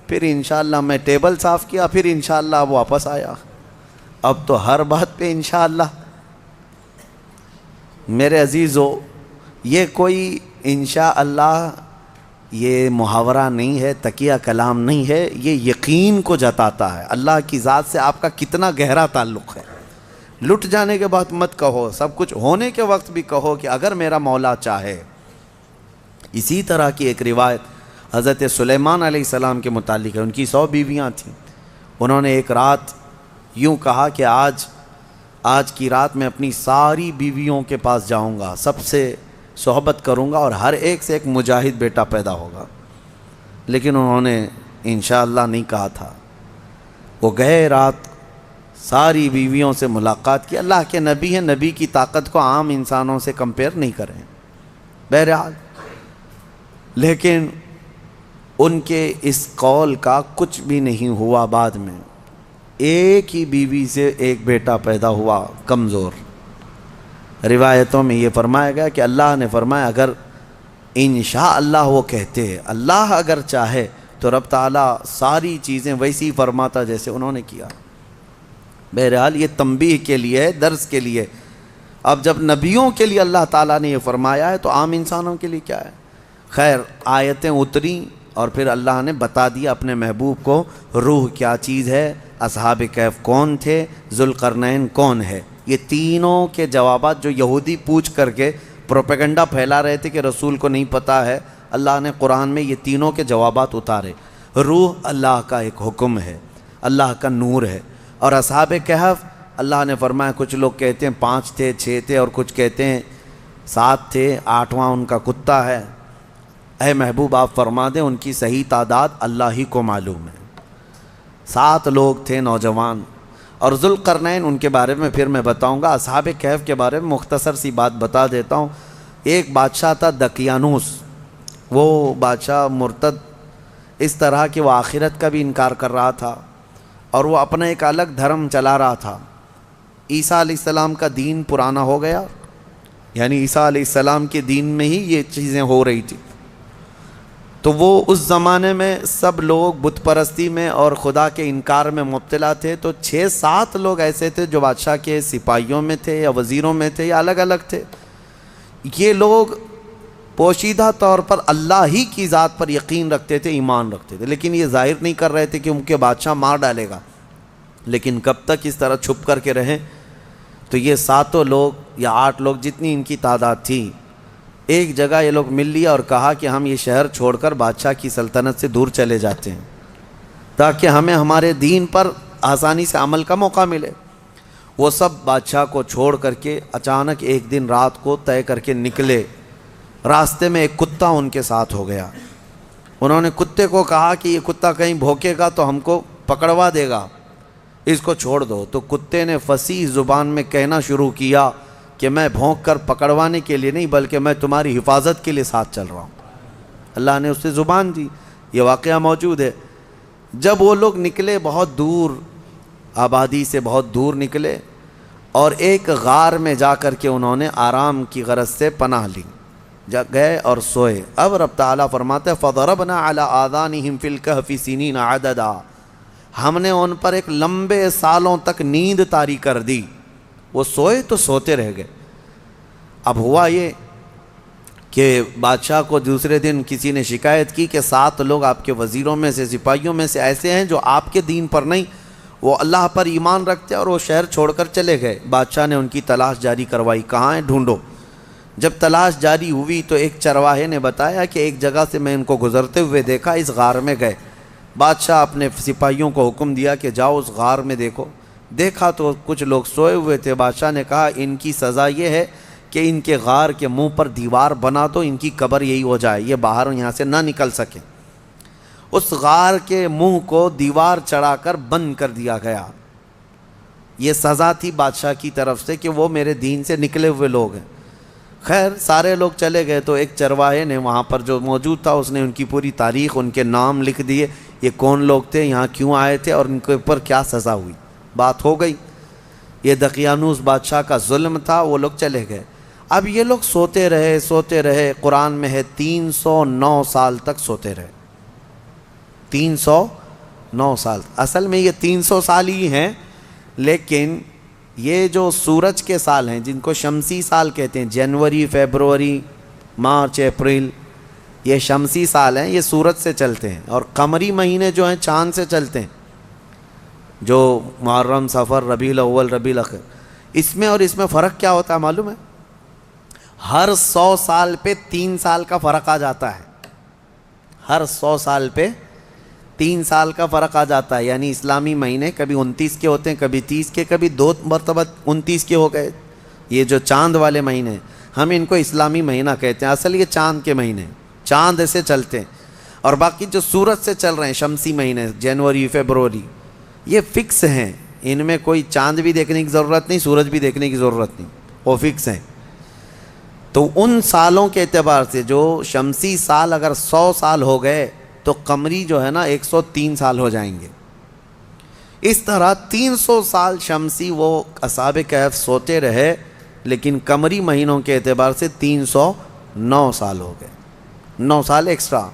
پھر انشاءاللہ میں ٹیبل صاف کیا، پھر انشاءاللہ اب واپس آیا۔ اب تو ہر بات پہ انشاءاللہ۔ میرے عزیزو، یہ کوئی انشاءاللہ یہ محاورہ نہیں ہے، تکیہ کلام نہیں ہے، یہ یقین کو جتاتا ہے اللہ کی ذات سے آپ کا کتنا گہرا تعلق ہے۔ لٹ جانے کے بعد مت کہو، سب کچھ ہونے کے وقت بھی کہو کہ اگر میرا مولا چاہے۔ اسی طرح کی ایک روایت حضرت سلیمان علیہ السلام کے متعلق ہے۔ ان کی 100 بیویاں تھیں، انہوں نے ایک رات یوں کہا کہ آج کی رات میں اپنی ساری بیویوں کے پاس جاؤں گا، سب سے صحبت کروں گا اور ہر ایک سے ایک مجاہد بیٹا پیدا ہوگا، لیکن انہوں نے انشاءاللہ نہیں کہا تھا۔ وہ گئے، رات ساری بیویوں سے ملاقات کی۔ اللہ کے نبی ہیں، نبی کی طاقت کو عام انسانوں سے کمپیئر نہیں کریں بہرحال، لیکن ان کے اس قول کا کچھ بھی نہیں ہوا۔ بعد میں ایک ہی بیوی سے ایک بیٹا پیدا ہوا، کمزور۔ روایتوں میں یہ فرمایا گیا کہ اللہ نے فرمایا اگر انشاءاللہ وہ کہتے، اللہ اگر چاہے تو رب تعالیٰ ساری چیزیں ویسی ہی فرماتا جیسے انہوں نے کیا۔ بہرحال یہ تنبیہ کے لیے ہے، درس کے لیے۔ اب جب نبیوں کے لیے اللہ تعالیٰ نے یہ فرمایا ہے تو عام انسانوں کے لیے کیا ہے؟ خیر، آیتیں اتریں اور پھر اللہ نے بتا دیا اپنے محبوب کو روح کیا چیز ہے، اصحاب کہف کون تھے، ذوالقرنین کون ہے۔ یہ تینوں کے جوابات جو یہودی پوچھ کر کے پروپیگنڈا پھیلا رہے تھے کہ رسول کو نہیں پتہ ہے، اللہ نے قرآن میں یہ تینوں کے جوابات اتارے۔ روح اللہ کا ایک حکم ہے، اللہ کا نور ہے، اور اصحاب کہف اللہ نے فرمایا کچھ لوگ کہتے ہیں 5 تھے 6 تھے اور کچھ کہتے ہیں 7 تھے، 8واں ان کا کتا ہے۔ اے محبوب آپ فرما دیں ان کی صحیح تعداد اللہ ہی کو معلوم ہے۔ 7 لوگ تھے نوجوان، اور ذوالقرنین ان کے بارے میں پھر میں بتاؤں گا۔ اصحاب کہف کے بارے میں مختصر سی بات بتا دیتا ہوں۔ ایک بادشاہ تھا دقیانوس، وہ بادشاہ مرتد اس طرح کہ وہ آخرت کا بھی انکار کر رہا تھا اور وہ اپنا ایک الگ دھرم چلا رہا تھا۔ عیسیٰ علیہ السلام کا دین پرانا ہو گیا، یعنی عیسیٰ علیہ السلام کے دین میں ہی یہ چیزیں ہو رہی تھی، تو وہ اس زمانے میں سب لوگ بت پرستی میں اور خدا کے انکار میں مبتلا تھے۔ تو 6-7 لوگ ایسے تھے جو بادشاہ کے سپاہیوں میں تھے یا وزیروں میں تھے یا الگ الگ تھے۔ یہ لوگ پوشیدہ طور پر اللہ ہی کی ذات پر یقین رکھتے تھے، ایمان رکھتے تھے، لیکن یہ ظاہر نہیں کر رہے تھے کہ ان کے بادشاہ مار ڈالے گا۔ لیکن کب تک اس طرح چھپ کر کے رہیں؟ تو یہ 7 لوگ یا 8 لوگ جتنی ان کی تعداد تھی، ایک جگہ یہ لوگ مل لیا اور کہا کہ ہم یہ شہر چھوڑ کر بادشاہ کی سلطنت سے دور چلے جاتے ہیں تاکہ ہمیں ہمارے دین پر آسانی سے عمل کا موقع ملے۔ وہ سب بادشاہ کو چھوڑ کر کے اچانک ایک دن رات کو طے کر کے نکلے۔ راستے میں ایک کتا ان کے ساتھ ہو گیا۔ انہوں نے کتے کو کہا کہ یہ کتا کہیں بھوکے گا تو ہم کو پکڑوا دے گا، اس کو چھوڑ دو۔ تو کتے نے فصیح زبان میں کہنا شروع کیا کہ میں بھونک کر پکڑوانے کے لیے نہیں بلکہ میں تمہاری حفاظت کے لیے ساتھ چل رہا ہوں۔ اللہ نے اسے زبان دی، یہ واقعہ موجود ہے۔ جب وہ لوگ نکلے بہت دور، آبادی سے بہت دور نکلے اور ایک غار میں جا کر کے انہوں نے آرام کی غرض سے پناہ لی، گئے اور سوئے۔ اب رب تعالیٰ فرماتے ہیں فَضَرَبْنَا عَلَىٰ آذَانِهِمْ فِي الْكَهْفِ سِنِينَ عَدَدًا، ہم نے ان پر ایک لمبے سالوں تک نیند طاری کر دی۔ وہ سوئے تو سوتے رہ گئے۔ اب ہوا یہ کہ بادشاہ کو دوسرے دن کسی نے شکایت کی کہ 7 لوگ آپ کے وزیروں میں سے، سپاہیوں میں سے ایسے ہیں جو آپ کے دین پر نہیں، وہ اللہ پر ایمان رکھتے اور وہ شہر چھوڑ کر چلے گئے۔ بادشاہ نے ان کی تلاش جاری کروائی، کہاں ہیں ڈھونڈو۔ جب تلاش جاری ہوئی تو ایک چرواہے نے بتایا کہ ایک جگہ سے میں ان کو گزرتے ہوئے دیکھا، اس غار میں گئے۔ بادشاہ اپنے سپاہیوں کو حکم دیا کہ جاؤ اس غار میں دیکھو۔ دیکھا تو کچھ لوگ سوئے ہوئے تھے۔ بادشاہ نے کہا ان کی سزا یہ ہے کہ ان کے غار کے منہ پر دیوار بنا دو، ان کی قبر یہی ہو جائے، یہ باہر یہاں سے نہ نکل سکیں۔ اس غار کے منہ کو دیوار چڑھا کر بند کر دیا گیا۔ یہ سزا تھی بادشاہ کی طرف سے کہ وہ میرے دین سے نکلے ہوئے لوگ ہیں۔ خیر سارے لوگ چلے گئے تو ایک چرواہے نے وہاں پر جو موجود تھا اس نے ان کی پوری تاریخ، ان کے نام لکھ دیے، یہ کون لوگ تھے، یہاں کیوں آئے تھے اور ان کے اوپر کیا سزا ہوئی۔ بات ہو گئی۔ یہ دقیانوس بادشاہ کا ظلم تھا، وہ لوگ چلے گئے۔ اب یہ لوگ سوتے رہے، قرآن میں ہے 309 سال تک سوتے رہے، 309 سال۔ اصل میں یہ 300 سال ہی ہیں، لیکن یہ جو سورج کے سال ہیں جن کو شمسی سال کہتے ہیں، جنوری، فیبروری، مارچ، اپریل، یہ شمسی سال ہیں، یہ سورج سے چلتے ہیں، اور قمری مہینے جو ہیں چاند سے چلتے ہیں، جو محرم، صفر، ربیع الاول، ربیع الاخر۔ اس میں اور اس میں فرق کیا ہوتا ہے معلوم ہے؟ ہر 100 سال پہ 3 سال کا فرق آ جاتا ہے، ہر 100 سال پہ 3 سال کا فرق آ جاتا ہے۔ یعنی اسلامی مہینے کبھی 29 کے ہوتے ہیں، کبھی 30 کے، کبھی 2 مرتبہ 29 کے ہو گئے۔ یہ جو چاند والے مہینے ہم ان کو اسلامی مہینہ کہتے ہیں، اصل یہ چاند کے مہینے، چاند ایسے چلتے ہیں۔ اور باقی جو سورج سے چل رہے ہیں شمسی مہینے، جنوری، فیبروری، یہ فکس ہیں، ان میں کوئی چاند بھی دیکھنے کی ضرورت نہیں، سورج بھی دیکھنے کی ضرورت نہیں، وہ فکس ہیں۔ تو ان سالوں کے اعتبار سے جو شمسی سال اگر 100 سال ہو گئے تو قمری جو ہے نا 103 سال ہو جائیں گے۔ اس طرح 300 سال شمسی وہ اصحاب کہف سوتے رہے، لیکن قمری مہینوں کے اعتبار سے 309 سال ہو گئے، 9 سال ایکسٹرا۔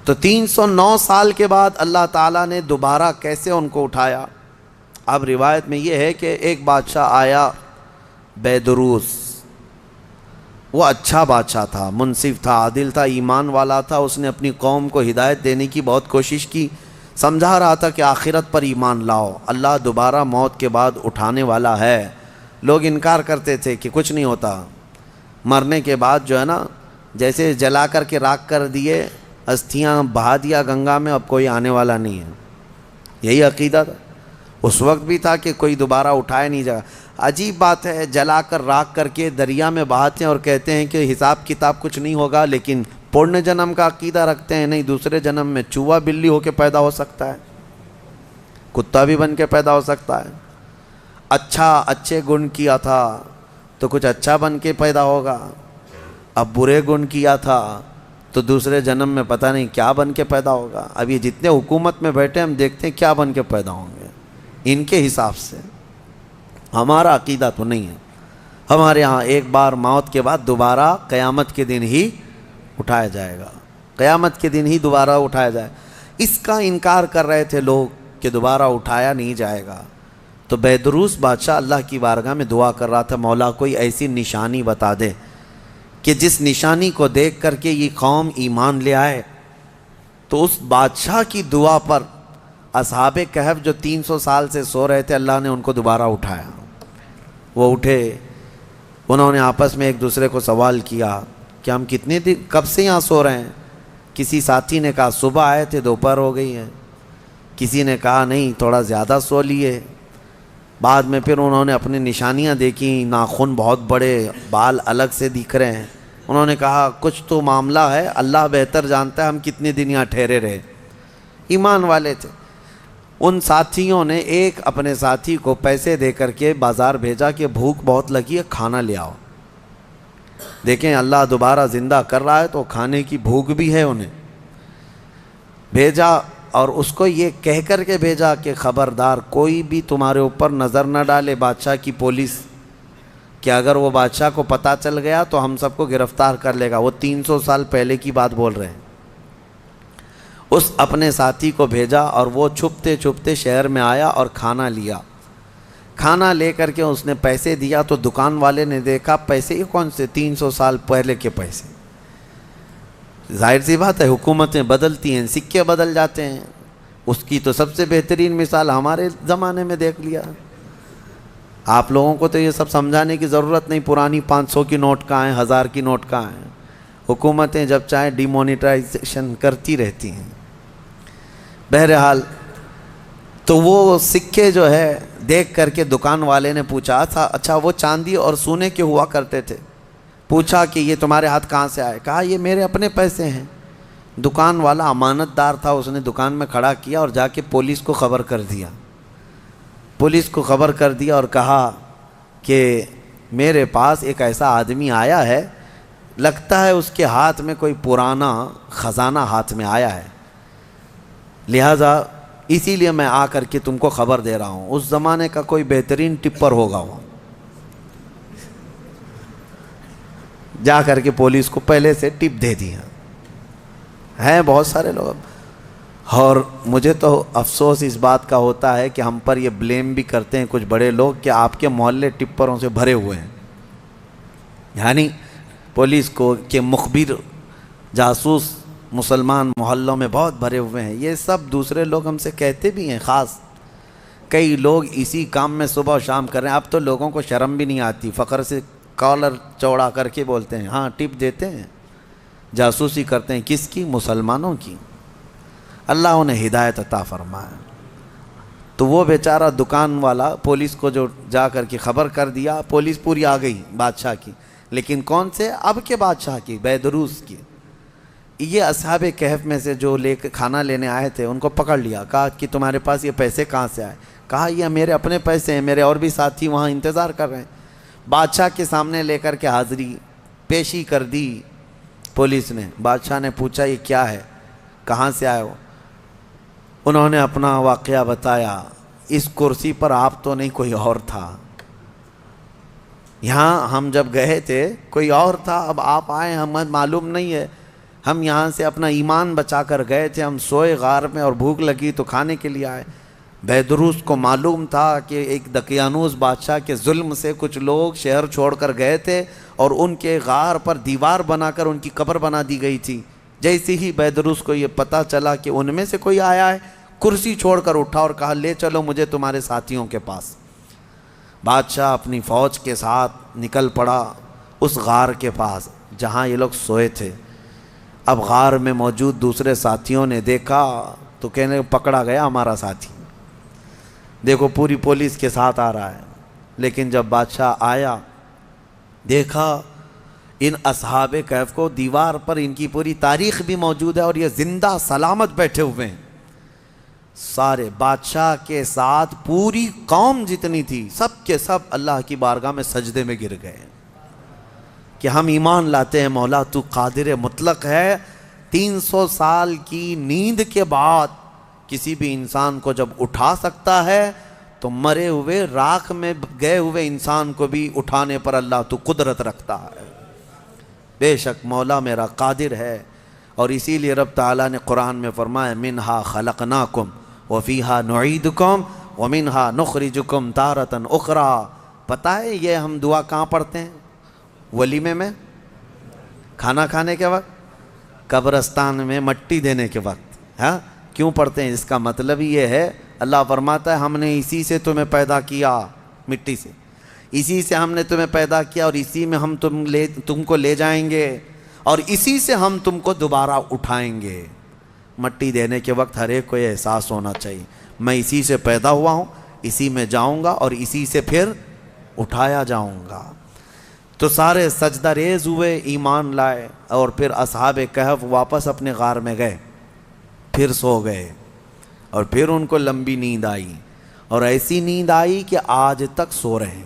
تو 309 سال کے بعد اللہ تعالیٰ نے دوبارہ کیسے ان کو اٹھایا؟ اب روایت میں یہ ہے کہ ایک بادشاہ آیا بیدروس، وہ اچھا بادشاہ تھا، منصف تھا، عادل تھا، ایمان والا تھا۔ اس نے اپنی قوم کو ہدایت دینے کی بہت کوشش کی، سمجھا رہا تھا کہ آخرت پر ایمان لاؤ، اللہ دوبارہ موت کے بعد اٹھانے والا ہے۔ لوگ انکار کرتے تھے کہ کچھ نہیں ہوتا، مرنے کے بعد جو ہے نا جیسے جلا کر کے راکھ کر دیے، استھیاں بہا دیا گنگا میں، اب کوئی آنے والا نہیں ہے۔ یہی عقیدہ تھا اس وقت بھی تھا کہ کوئی دوبارہ اٹھائے نہیں جائے۔ عجیب بات ہے، جلا کر راکھ کر کے دریا میں بہاتے ہیں اور کہتے ہیں کہ حساب کتاب کچھ نہیں ہوگا، لیکن پرن جنم کا عقیدہ رکھتے ہیں، نہیں دوسرے جنم میں چوہا بلی ہو کے پیدا ہو سکتا ہے، کتا بھی بن کے پیدا ہو سکتا ہے۔ اچھے گن کیا تھا تو کچھ اچھا بن کے پیدا ہوگا، اب برے گن کیا تھا تو دوسرے جنم میں پتہ نہیں کیا بن کے پیدا ہوگا۔ اب یہ جتنے حکومت میں بیٹھے ہم دیکھتے ہیں کیا بن کے پیدا ہوں گے ان کے حساب سے۔ ہمارا عقیدہ تو نہیں ہے، ہمارے ہاں ایک بار موت کے بعد دوبارہ قیامت کے دن ہی اٹھایا جائے گا، قیامت کے دن ہی دوبارہ اٹھایا جائے۔ اس کا انکار کر رہے تھے لوگ کہ دوبارہ اٹھایا نہیں جائے گا۔ تو بیدروس بادشاہ اللہ کی بارگاہ میں دعا کر رہا تھا، مولا کوئی ایسی نشانی بتا دے کہ جس نشانی کو دیکھ کر کے یہ قوم ایمان لے آئے۔ تو اس بادشاہ کی دعا پر اصحاب کہف جو 300 سال سے سو رہے تھے، اللہ نے ان کو دوبارہ اٹھایا۔ وہ اٹھے، انہوں نے آپس میں ایک دوسرے کو سوال کیا کہ ہم کتنے دن کب سے یہاں سو رہے ہیں؟ کسی ساتھی نے کہا صبح آئے تھے، دوپہر ہو گئی ہے۔ کسی نے کہا نہیں تھوڑا زیادہ سو لیے۔ بعد میں پھر انہوں نے اپنی نشانیاں دیکھیں، ناخن بہت بڑے، بال الگ سے دکھ رہے ہیں۔ انہوں نے کہا کچھ تو معاملہ ہے، اللہ بہتر جانتا ہے ہم کتنے دن یہاں ٹھہرے رہے۔ ایمان والے تھے۔ ان ساتھیوں نے ایک اپنے ساتھی کو پیسے دے کر کے بازار بھیجا کہ بھوک بہت لگی ہے، کھانا لے آؤ۔ دیکھیں اللہ دوبارہ زندہ کر رہا ہے تو کھانے کی بھوک بھی ہے انہیں۔ بھیجا اور اس کو یہ کہہ کر کے بھیجا کہ خبردار کوئی بھی تمہارے اوپر نظر نہ ڈالے، بادشاہ کی پولیس، کہ اگر وہ بادشاہ کو پتہ چل گیا تو ہم سب کو گرفتار کر لے گا۔ وہ 300 سال پہلے کی بات بول رہے ہیں۔ اس اپنے ساتھی کو بھیجا اور وہ چھپتے چھپتے شہر میں آیا اور کھانا لیا۔ کھانا لے کر کے اس نے پیسے دیا تو دکان والے نے دیکھا پیسے یہ کون سے 300 سال پہلے کے پیسے۔ ظاہر سی بات ہے حکومتیں بدلتی ہیں، سکے بدل جاتے ہیں۔ اس کی تو سب سے بہترین مثال ہمارے زمانے میں دیکھ لیا۔ آپ لوگوں کو تو یہ سب سمجھانے کی ضرورت نہیں، پرانی 500 کی نوٹ کہاں ہیں، 1000 کی نوٹ کہاں ہیں۔ حکومتیں جب چاہیں ڈی مونیٹائزیشن کرتی رہتی ہیں۔ بہرحال تو وہ سکے جو ہے دیکھ کر کے دکان والے نے پوچھا تھا اچھا وہ چاندی اور سونے کے ہوا کرتے تھے، پوچھا کہ یہ تمہارے ہاتھ کہاں سے آئے؟ کہا یہ میرے اپنے پیسے ہیں۔ دکان والا امانت دار تھا، اس نے دکان میں کھڑا کیا اور جا کے پولیس کو خبر کر دیا۔ پولیس کو خبر کر دیا اور کہا کہ میرے پاس ایک ایسا آدمی آیا ہے، لگتا ہے اس کے ہاتھ میں کوئی پرانا خزانہ ہاتھ میں آیا ہے، لہذا اسی لیے میں آ کر کے تم کو خبر دے رہا ہوں. اس زمانے کا کوئی بہترین ٹپر ہوگا وہ, جا کر کے پولیس کو پہلے سے ٹپ دے دیا. ہیں بہت سارے لوگ. اور مجھے تو افسوس اس بات کا ہوتا ہے کہ ہم پر یہ بلیم بھی کرتے ہیں کچھ بڑے لوگ کہ آپ کے محلے ٹپروں سے بھرے ہوئے ہیں. یعنی پولیس کو کہ مخبر جاسوس مسلمان محلوں میں بہت بھرے ہوئے ہیں. یہ سب دوسرے لوگ ہم سے کہتے بھی ہیں. خاص کئی لوگ اسی کام میں صبح و شام کر رہے ہیں. اب تو لوگوں کو شرم بھی نہیں آتی, فخر سے کالر چوڑا کر کے بولتے ہیں ہاں ٹپ دیتے ہیں, جاسوسی کرتے ہیں. کس کی؟ مسلمانوں کی. اللہ انہیں ہدایت عطا فرمائے. تو وہ بیچارہ دکان والا پولیس کو جو جا کر کے خبر کر دیا, پولیس پوری آ گئی بادشاہ کی, لیکن کون سے؟ اب کے بادشاہ کی, بیدروس کی. یہ اصحاب کہف میں سے جو لے کے کھانا لینے آئے تھے ان کو پکڑ لیا. کہا کہ تمہارے پاس یہ پیسے کہاں سے آئے؟ کہا یہ میرے اپنے پیسے ہیں, میرے اور بھی ساتھی وہاں انتظار کر رہے ہیں. بادشاہ کے سامنے لے کر کے حاضری پیشی کر دی پولیس نے. بادشاہ نے پوچھا یہ کیا ہے, کہاں سے آئے ہو؟ انہوں نے اپنا واقعہ بتایا. اس کرسی پر آپ تو نہیں, کوئی اور تھا. یہاں ہم جب گئے تھے کوئی اور تھا, اب آپ آئے ہمیں معلوم نہیں ہے. ہم یہاں سے اپنا ایمان بچا کر گئے تھے, ہم سوئے غار میں اور بھوک لگی تو کھانے کے لیے آئے. بیدروس کو معلوم تھا کہ ایک دقیانوس بادشاہ کے ظلم سے کچھ لوگ شہر چھوڑ کر گئے تھے اور ان کے غار پر دیوار بنا کر ان کی قبر بنا دی گئی تھی. جیسے ہی بیدروس کو یہ پتہ چلا کہ ان میں سے کوئی آیا ہے, کرسی چھوڑ کر اٹھا اور کہا لے چلو مجھے تمہارے ساتھیوں کے پاس. بادشاہ اپنی فوج کے ساتھ نکل پڑا اس غار کے پاس جہاں یہ لوگ سوئے تھے. اب غار میں موجود دوسرے ساتھیوں نے دیکھا تو کہنے پکڑا گیا ہمارا ساتھی, دیکھو پوری پولیس کے ساتھ آ رہا ہے. لیکن جب بادشاہ آیا دیکھا ان اصحاب کہف کو, دیوار پر ان کی پوری تاریخ بھی موجود ہے اور یہ زندہ سلامت بیٹھے ہوئے ہیں. سارے بادشاہ کے ساتھ پوری قوم جتنی تھی سب کے سب اللہ کی بارگاہ میں سجدے میں گر گئے کہ ہم ایمان لاتے ہیں مولا تو قادر مطلق ہے. 300 سال کی نیند کے بعد کسی بھی انسان کو جب اٹھا سکتا ہے تو مرے ہوئے راکھ میں گئے ہوئے انسان کو بھی اٹھانے پر اللہ تو قدرت رکھتا ہے. بے شک مولا میرا قادر ہے. اور اسی لیے رب تعالیٰ نے قرآن میں فرمایا منہا خلقناکم وفیہا نعیدکم ومنہا نخرجکم تارۃ اخری. پتہ ہے یہ ہم دعا کہاں پڑھتے ہیں؟ ولیمے میں, کھانا کھانے کے وقت, قبرستان میں مٹی دینے کے وقت. ہاں کیوں پڑھتے ہیں؟ اس کا مطلب یہ ہے اللہ فرماتا ہے ہم نے اسی سے تمہیں پیدا کیا, مٹی سے, اسی سے ہم نے تمہیں پیدا کیا اور اسی میں ہم تم کو لے جائیں گے اور اسی سے ہم تم کو دوبارہ اٹھائیں گے. مٹی دینے کے وقت ہر ایک کو یہ احساس ہونا چاہیے میں اسی سے پیدا ہوا ہوں, اسی میں جاؤں گا اور اسی سے پھر اٹھایا جاؤں گا. تو سارے سجدہ ریز ہوئے, ایمان لائے اور پھر اصحاب کہف واپس اپنے غار میں گئے, پھر سو گئے اور پھر ان کو لمبی نیند آئی اور ایسی نیند آئی کہ آج تک سو رہے ہیں.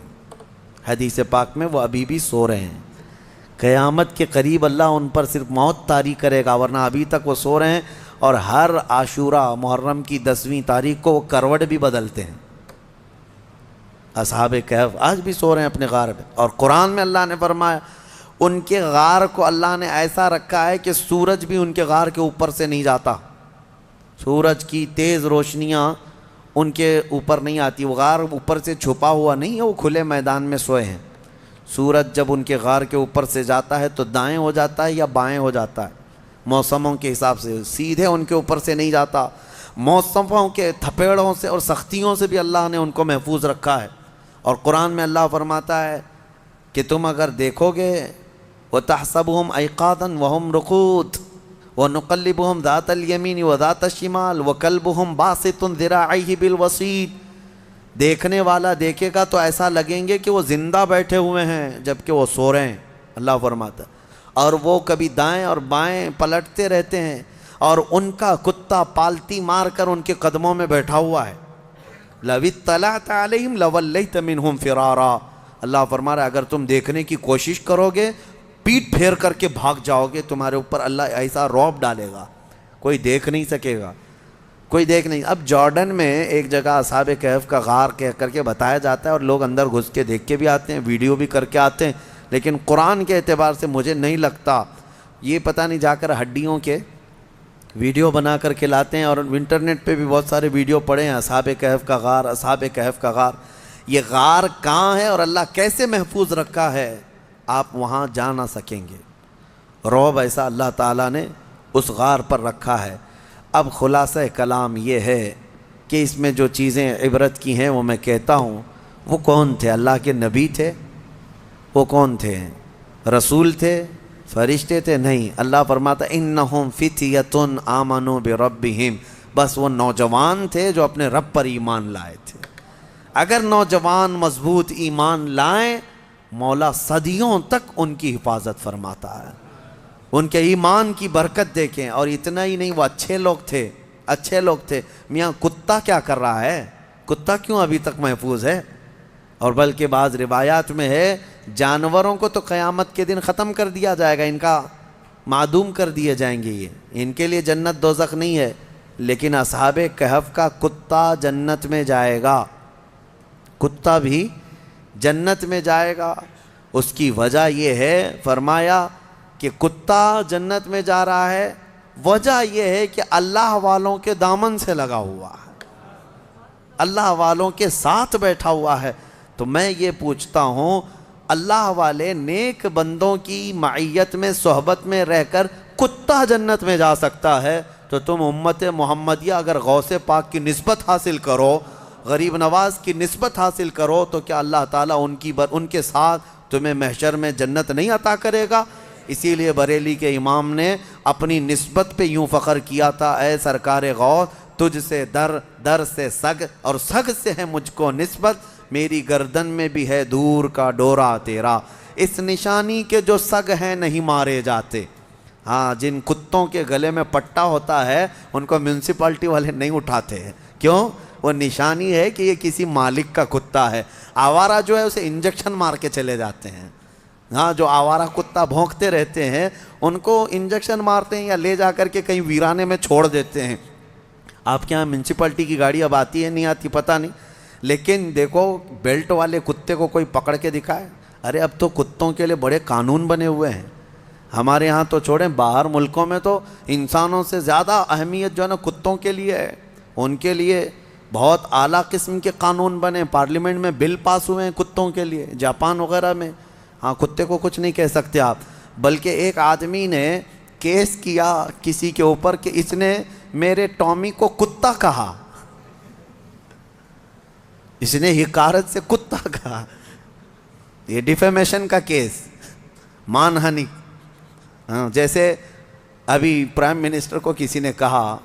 حدیث پاک میں وہ ابھی بھی سو رہے ہیں. قیامت کے قریب اللہ ان پر صرف موت طاری کرے گا, ورنہ ابھی تک وہ سو رہے ہیں. اور ہر عاشورہ محرم کی 10ویں تاریخ کو وہ کروٹ بھی بدلتے ہیں. اصحاب کہف آج بھی سو رہے ہیں اپنے غار میں. اور قرآن میں اللہ نے فرمایا ان کے غار کو اللہ نے ایسا رکھا ہے کہ سورج بھی ان کے غار کے اوپر سے نہیں جاتا. سورج کی تیز روشنیاں ان کے اوپر نہیں آتی. وہ غار اوپر سے چھپا ہوا نہیں ہے, وہ کھلے میدان میں سوئے ہیں. سورج جب ان کے غار کے اوپر سے جاتا ہے تو دائیں ہو جاتا ہے یا بائیں ہو جاتا ہے موسموں کے حساب سے, سیدھے ان کے اوپر سے نہیں جاتا. موسموں کے تھپیڑوں سے اور سختیوں سے بھی اللہ نے ان کو محفوظ رکھا ہے. اور قرآن میں اللہ فرماتا ہے کہ تم اگر دیکھو گے وَتَحْسَبُهُمْ أَيْقَاظًا وَهُمْ رُقُودٌ وَنُقَلِّبُهُمْ ذَاتَ الْيَمِينِ وَذَاتَ الشِّمَالِ وَكَلْبُهُمْ بَاسِطٌ ذِرَاعَيْهِ بِالْوَسِيدِ. دیکھنے والا دیکھے گا تو ایسا لگیں گے کہ وہ زندہ بیٹھے ہوئے ہیں جبکہ وہ سو رہے ہیں. اللہ فرماتا ہے اور وہ کبھی دائیں اور بائیں پلٹتے رہتے ہیں اور ان کا کتا پالتی مار کر ان کے قدموں میں بیٹھا ہوا ہے. لَوِ اطَّلَعْتَ عَلَيْهِمْ لَوَلَّيْتَ مِنْهُمْ فِرَارًا. اللہ فرما رہا ہے اگر تم دیکھنے کی کوشش کرو گے پیٹ پھیر کر کے بھاگ جاؤ گے. تمہارے اوپر اللہ ایسا رعب ڈالے گا کوئی دیکھ نہیں سکے گا, کوئی دیکھ نہیں. اب جارڈن میں ایک جگہ اصحاب کہف کا غار کہہ کر کے بتایا جاتا ہے اور لوگ اندر گھس کے دیکھ کے بھی آتے ہیں, ویڈیو بھی کر کے آتے ہیں, لیکن قرآن کے اعتبار سے مجھے نہیں لگتا. یہ پتہ نہیں جا کر ہڈیوں کے ویڈیو بنا کر کے لاتے ہیں, اور انٹرنیٹ پہ بھی بہت سارے ویڈیو پڑے ہیں اصحاب کہف کا غار, اصحاب کہف کا غار. یہ غار کہاں ہے اور اللہ کیسے محفوظ رکھا ہے, آپ وہاں جا نہ سکیں گے. رعب ایسا اللہ تعالیٰ نے اس غار پر رکھا ہے. اب خلاصہ کلام یہ ہے کہ اس میں جو چیزیں عبرت کی ہیں وہ میں کہتا ہوں. وہ کون تھے؟ اللہ کے نبی تھے؟ وہ کون تھے؟ رسول تھے؟ فرشتے تھے؟ نہیں. اللہ فرماتا انہم فتیۃ آمنوا بربہم, بس وہ نوجوان تھے جو اپنے رب پر ایمان لائے تھے. اگر نوجوان مضبوط ایمان لائیں, مولا صدیوں تک ان کی حفاظت فرماتا ہے. ان کے ایمان کی برکت دیکھیں. اور اتنا ہی نہیں, وہ اچھے لوگ تھے, اچھے لوگ تھے. میاں کتا کیا کر رہا ہے؟ کتا کیوں ابھی تک محفوظ ہے؟ اور بلکہ بعض روایات میں ہے جانوروں کو تو قیامت کے دن ختم کر دیا جائے گا, ان کا معدوم کر دیے جائیں گے. یہ ان کے لیے جنت دوزخ نہیں ہے, لیکن اصحاب کہف کا کتا جنت میں جائے گا. کتا بھی جنت میں جائے گا. اس کی وجہ یہ ہے, فرمایا کہ کتا جنت میں جا رہا ہے, وجہ یہ ہے کہ اللہ والوں کے دامن سے لگا ہوا ہے, اللہ والوں کے ساتھ بیٹھا ہوا ہے. تو میں یہ پوچھتا ہوں, اللہ والے نیک بندوں کی معیت میں صحبت میں رہ کر کتا جنت میں جا سکتا ہے, تو تم امت محمدیہ اگر غوث پاک کی نسبت حاصل کرو, غریب نواز کی نسبت حاصل کرو, تو کیا اللہ تعالیٰ ان کے ساتھ تمہیں محشر میں جنت نہیں عطا کرے گا؟ اسی لیے بریلی کے امام نے اپنی نسبت پہ یوں فخر کیا تھا, اے سرکار غوث تجھ سے در سے سگ, اور سگ سے ہے مجھ کو نسبت, میری گردن میں بھی ہے دور کا ڈورا تیرا. اس نشانی کے جو سگ ہیں نہیں مارے جاتے. ہاں, جن کتوں کے گلے میں پٹا ہوتا ہے ان کو میونسپلٹی والے نہیں اٹھاتے ہیں. کیوں؟ وہ نشانی ہے کہ یہ کسی مالک کا کتا ہے. آوارہ جو ہے اسے انجیکشن مار کے چلے جاتے ہیں. ہاں, جو آوارہ کتا بھونکتے رہتے ہیں ان کو انجیکشن مارتے ہیں یا لے جا کر کے کہیں ویرانے میں چھوڑ دیتے ہیں. آپ کے یہاں میونسپلٹی کی گاڑی اب آتی ہے نہیں آتی پتہ نہیں, لیکن دیکھو بیلٹ والے کتے کو کوئی پکڑ کے دکھائے. ارے اب تو کتوں کے لیے بڑے قانون بنے ہوئے ہیں. ہمارے ہاں تو چھوڑیں, باہر ملکوں میں تو انسانوں سے زیادہ اہمیت جو ہے نا کتوں کے لیے ہے. ان کے لیے بہت اعلیٰ قسم کے قانون بنے, پارلیمنٹ میں بل پاس ہوئے ہیں کتوں کے لیے, جاپان وغیرہ میں. ہاں, کتے کو کچھ نہیں کہہ سکتے آپ. بلکہ ایک آدمی نے کیس کیا کسی کے اوپر کہ اس نے میرے ٹامی کو کتا کہا, اس نے حقارت سے کتا کہا. یہ ڈیفیمیشن کا کیس, مان ہانی. جیسے ابھی پرائم منسٹر کو کسی نے کہا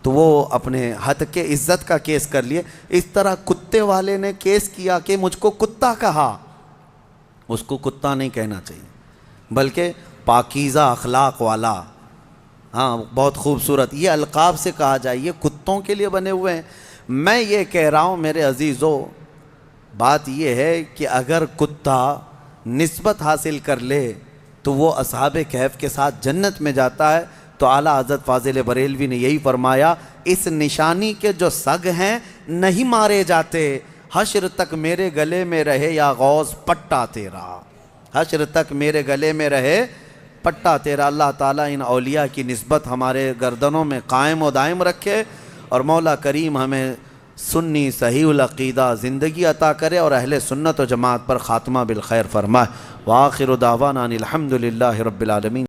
تو وہ اپنے حد کے عزت کا کیس کر لیے, اس طرح کتے والے نے کیس کیا کہ مجھ کو کتا کہا. اس کو کتا نہیں کہنا چاہیے, بلکہ پاکیزہ اخلاق والا. ہاں, بہت خوبصورت یہ القاب سے کہا جائے, یہ کتوں کے لیے بنے ہوئے ہیں. میں یہ کہہ رہا ہوں میرے عزیزو, بات یہ ہے کہ اگر کتا نسبت حاصل کر لے تو وہ اصحاب کہف کے ساتھ جنت میں جاتا ہے. تو اعلیٰ حضرت فاضل بریلوی نے یہی فرمایا, اس نشانی کے جو سگ ہیں نہیں مارے جاتے, حشر تک میرے گلے میں رہے یا غوث پٹا تیرا, حشر تک میرے گلے میں رہے پٹا تیرا. اللہ تعالیٰ ان اولیاء کی نسبت ہمارے گردنوں میں قائم و دائم رکھے, اور مولا کریم ہمیں سنی صحیح العقیدہ زندگی عطا کرے, اور اہل سنت و جماعت پر خاتمہ بالخیر فرمائے. وآخر دعوانا ان الحمد للہ رب العالمین.